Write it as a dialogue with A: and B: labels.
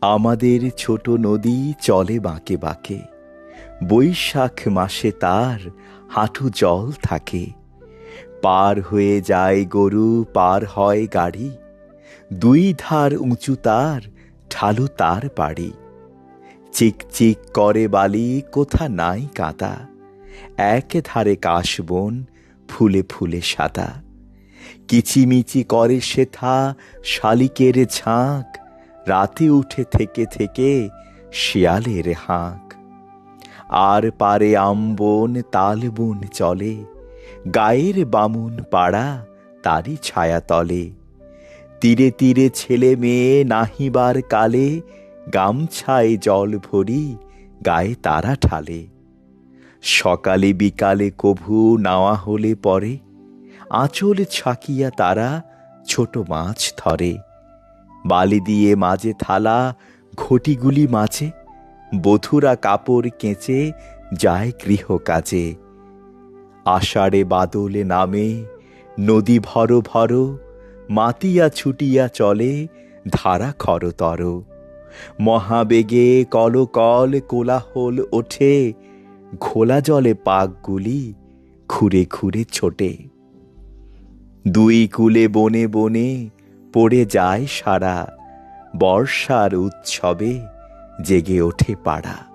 A: আমাদের ছোট নদী চলে বাঁকে বাঁকে, বৈশাখ মাসে তার হাঁটু জল থাকে। পার হয়ে যায় গরু, পার হয় গাড়ি, দুই ধার উঁচু তার, ঢালু তার পাড়ি। চিকচিক করে বালি, কোথা নাই কাদা, এক ধারে কাশবন, ফুলে ফুলে সাদা। কিচিমিচি করে সেথা শালিকের ঝাঁক, রাতে উঠে থেকে থেকে শিয়ালের হাঁক। আর পারে আমবন তালবন চলে, গায়ের বামুন পাড়া তারই ছায়া তলে। তীরে তীরে ছেলে মেয়ে নাহিবার কালে, গামছায় জল ভরি গায়ে তারা ঢালে। সকালে বিকালে কভু নাওয়া হলে পরে, আঁচল ছাকিয়া তারা ছোট মাছ ধরে। বালি দিয়ে মাঝে থালা, ঘটিগুলি মাঝে, বধূরা কাপড় কেচে যায় গৃহ কাজে। আষাঢ়ে বাদলে নামে, নদী ভর ভর, মাতিয়া ছুটিয়া চলে ধারা খরতর। মহাবেগে কলকল কোলাহল ওঠে, ঘোলা জলে পাকগুলি খুঁড়ে খুঁড়ে ছোটে। দুই কূলে বনে বনে পড়ে যায় সারা, বর্ষার উৎসবে জেগে ওঠে পাড়া।